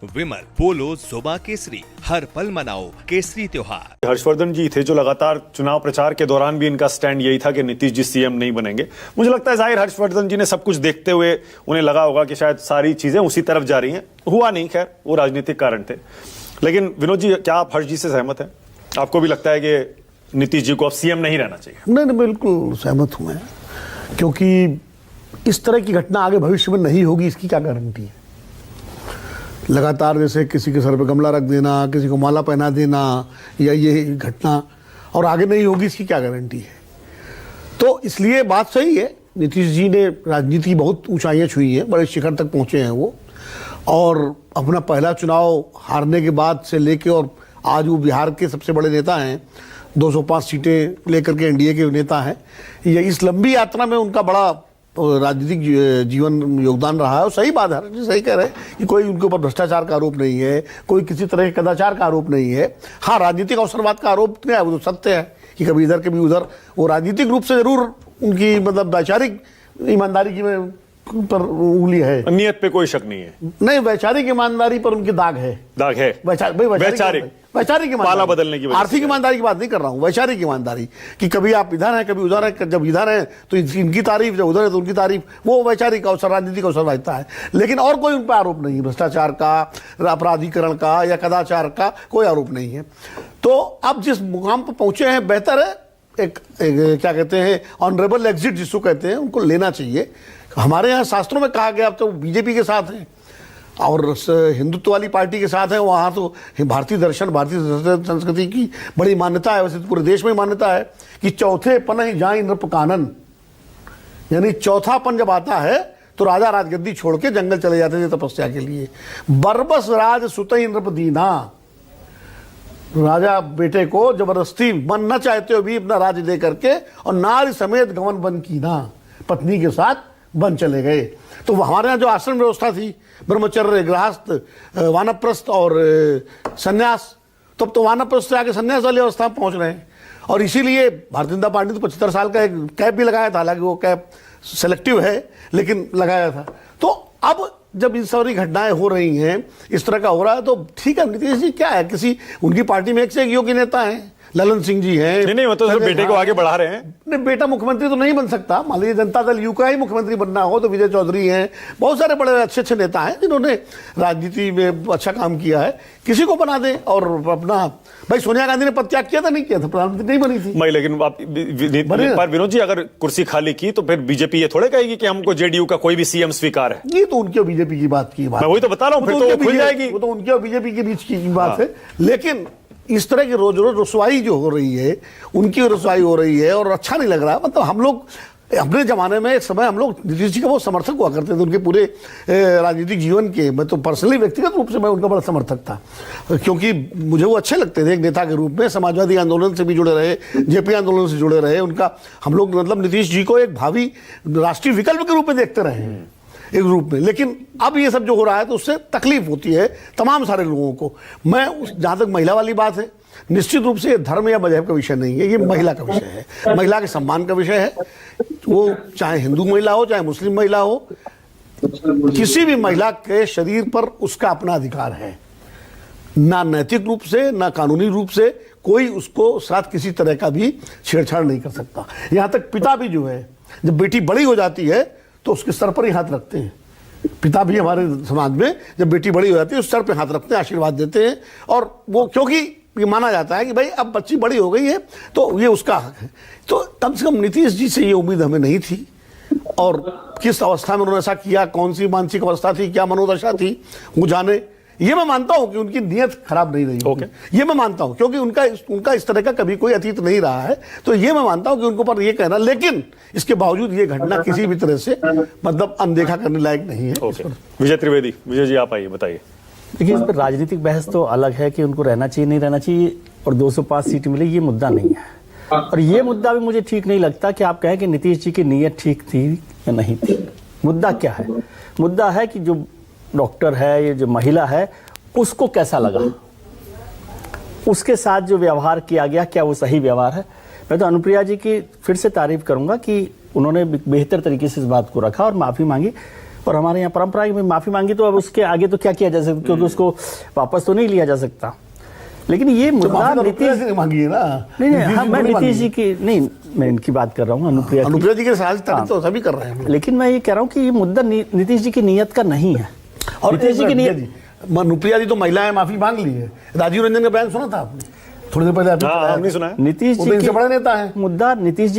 विमल, पोलो, जोबा केसरी, हर पल मनाओ केसरी त्योहार। हर्षवर्धन जी थे जो लगातार चुनाव प्रचार के दौरान भी इनका स्टैंड यही था कि नीतीश जी सीएम नहीं बनेंगे। मुझे लगता है जाहिर हर्षवर्धन जी ने सब कुछ देखते हुए उन्हें लगा होगा कि शायद सारी चीजें उसी तरफ जा रही हैं। हुआ नहीं, खैर वो राजनीतिक कारण थे। लेकिन विनोद जी, क्या आप हर्ष जी से सहमत हैं? आपको भी लगता है कि नीतीश जी को अब सीएम नहीं रहना चाहिए? नहीं, बिल्कुल सहमत हूं मैं, क्योंकि इस तरह की घटना आगे भविष्य में नहीं होगी, इसकी क्या गारंटी है। लगातार जैसे किसी के सर पे गमला रख देना, किसी को माला पहना देना, या ये घटना और आगे नहीं होगी, इसकी क्या गारंटी है। तो इसलिए बात सही है, नीतीश जी ने राजनीति बहुत ऊंचाइयां छुई हैं, बड़े शिखर तक पहुंचे हैं वो, और अपना पहला चुनाव हारने के बाद से लेके और आज वो बिहार के सबसे बड़े नेता हैं, 205 सीटें लेकर के एनडीए के नेता हैं। ये इस लंबी यात्रा में उनका बड़ा राजनीतिक जीवन योगदान रहा है। और सही बात है, सही कह रहे हैं कि कोई उनके ऊपर भ्रष्टाचार का आरोप नहीं है, कोई किसी तरह के कदाचार का आरोप नहीं है। हाँ, राजनीतिक अवसरवाद का आरोप क्या है, वो तो सत्य है कि कभी इधर कभी उधर। वो राजनीतिक रूप से जरूर उनकी मतलब वैचारिक ईमानदारी की में पर उंगली है, नियत पे कोई शक नहीं है। नहीं, वैचारिक ईमानदारी पर उनकी दाग है। दाग है वैचारिक पाला बदलने की वजह से। आर्थिक ईमानदारी की बात नहीं कर रहा हूँ, वैचारिक ईमानदारी कि कभी आप इधर हैं कभी उधर हैं, जब इधर हैं तो इनकी तारीफ, जब उधर है तो उनकी तारीफ। वो वैचारिक अवसर, राजनीतिक अवसरवादिता है। लेकिन और कोई उन पर आरोप नहीं, भ्रष्टाचार का, अपराधीकरण का या कदाचार का कोई आरोप नहीं है। तो अब जिस मुकाम पर पहुंचे हैं, बेहतर है एक क्या कहते हैं ऑनरेबल एग्जिट जिसको कहते हैं, उनको लेना चाहिए। हमारे यहाँ शास्त्रों में कहा गया, अब तो बीजेपी के साथ हैं और हिंदुत्व वाली पार्टी के साथ है, वहाँ तो भारतीय दर्शन, भारतीय संस्कृति की बड़ी मान्यता है। वैसे तो पूरे देश में मान्यता है कि चौथे पन जाए नृप कानन, यानी चौथापन जब आता है तो राजा राजगद्दी छोड़ के जंगल चले जाते थे तपस्या के लिए। बरबस राज सुतई नृप दीना, राजा बेटे को जबरदस्ती मन न चाहते हो भी अपना राज्य दे करके और नारी समेत गवन बन की ना, पत्नी के साथ बन चले गए। तो हमारे यहाँ जो आश्रम व्यवस्था थी, ब्रह्मचर्य, गृहस्थ, वानप्रस्थ और सन्यास, तब तो वानप्रस्थ से आके सन्यास वाली अवस्था में पहुंच रहे हैं। और इसीलिए भारतीय जनता पार्टी तो 75 साल का एक कैप भी लगाया था, हालांकि वो कैप सेलेक्टिव है लेकिन लगाया था। तो अब जब इन सारी घटनाएं हो रही हैं, इस तरह का हो रहा है, तो ठीक है, नीतीश जी क्या है, किसी उनकी पार्टी में एक से एक योग्य नेता हैं, ललन सिंह जी हैं। नहीं, मतलब बेटे को आगे बढ़ा रहे हैं। नहीं, बेटा मुख्यमंत्री तो नहीं बन सकता। मान लीजिए जनता दल यू का ही मुख्यमंत्री बनना हो तो विजय चौधरी हैं, बहुत सारे बड़े अच्छे अच्छे नेता हैं जिन्होंने राजनीति में अच्छा काम किया है। किसी को बना दें। और अपना भाई सोनिया गांधी ने पद त्याग किया था, नहीं किया था, प्रधानमंत्री नहीं बनी थी भाई। लेकिन पर विनोद जी, अगर कुर्सी खाली की तो फिर बीजेपी ये थोड़े कहेगी कि हमको जेडीयू का कोई भी सीएम स्वीकार है। ये तो उनके बीजेपी की बात की बात, मैं वही तो बता रहा हूँ, फिर तो खुल जाएगी। वो तो उनके और बीजेपी के बीच की बात है। लेकिन इस तरह की रोज रोज रसवाई जो हो रही है, उनकी रसवाई हो रही है और अच्छा नहीं लग रहा। मतलब हम लोग अपने जमाने में एक समय हम लोग नीतीश जी का बहुत समर्थक हुआ करते थे, उनके पूरे राजनीतिक जीवन के। मैं तो पर्सनली व्यक्तिगत रूप से मैं उनका बड़ा समर्थक था, क्योंकि मुझे वो अच्छे लगते थे एक नेता के रूप में। समाजवादी आंदोलन से भी जुड़े रहे, जेपी आंदोलन से जुड़े रहे। उनका हम लोग मतलब नीतीश जी को एक भावी राष्ट्रीय विकल्प के रूप में देखते रहे हैं एक रूप में। लेकिन अब ये सब जो हो रहा है तो उससे तकलीफ होती है तमाम सारे लोगों को। मैं जहाँ तक महिला वाली बात है, निश्चित रूप से धर्म या मजहब का विषय नहीं है, ये महिला का विषय है, महिला के सम्मान का विषय है। वो चाहे हिंदू महिला हो चाहे मुस्लिम महिला हो, किसी भी महिला के शरीर पर उसका अपना अधिकार है। ना नैतिक रूप से ना कानूनी रूप से कोई उसको साथ किसी तरह का भी छेड़छाड़ नहीं कर सकता। यहाँ तक पिता भी जो है, जब बेटी बड़ी हो जाती है तो उसके सर पर ही हाथ रखते हैं। पिता भी हमारे समाज में जब बेटी बड़ी हो जाती है उस सर पे हाथ रखते हैं, आशीर्वाद देते हैं। और वो क्योंकि ये माना जाता है कि भाई अब बच्ची बड़ी हो गई है तो ये उसका हक है। तो कम से कम नीतीश जी से ये उम्मीद हमें नहीं थी। और किस अवस्था में उन्होंने ऐसा किया, कौन सी मानसिक अवस्था थी, क्या मनोदशा थी, वो जाने। ये मैं मानता हूं कि उनकी नीयत खराब नहीं रही। ये मैं मानता हूं, क्योंकि उनका इस तरह का कभी कोई अतीत नहीं रहा है। तो ये मैं मानता हूं कि उनको पर ये कहना, लेकिन इसके बावजूद ये घटना किसी भी तरह से मतलब अनदेखा करने लायक नहीं है। विजय त्रिवेदी, विजय जी आप आइए, बताइए। देखिए, इस पर राजनीतिक बहस तो अलग है कि उनको रहना चाहिए नहीं रहना चाहिए और 205 सीट मिले, ये मुद्दा नहीं है। और ये मुद्दा भी मुझे ठीक नहीं लगता कि आप कहें कि नीतीश जी की नीयत ठीक थी या नहीं थी। मुद्दा क्या है? मुद्दा है कि जो डॉक्टर है, ये जो महिला है, उसको कैसा लगा, उसके साथ जो व्यवहार किया गया, क्या वो सही व्यवहार है। मैं तो अनुप्रिया जी की फिर से तारीफ करूंगा कि उन्होंने बेहतर तरीके से इस बात को रखा और माफी मांगी। और हमारे यहाँ परंपरा है कि माफी मांगी तो अब उसके आगे तो क्या किया जा सकता, क्योंकि उसको वापस तो नहीं लिया जा सकता। लेकिन ये मुद्दा नीतीश ने मांगी है ना। नहीं हाँ, मैं नीतीश जी की नहीं, मैं इनकी बात कर रहा हूँ, अनुप्रिया जी के साथ तो सभी कर रहे हैं। लेकिन मैं ये कह रहा हूँ कि ये मुद्दा नीतीश जी की नीयत का नहीं है। और नीतीश जी की नीयत, अनुप्रिया जी तो महिलाएं माफी मांग ली है। राजीव रंजन का बयान सुना था आपने थोड़ी देर पहले? हाँ, हमने सुना है। नीतीश जी के बड़े नेता है। मुद्दा नीतीश जी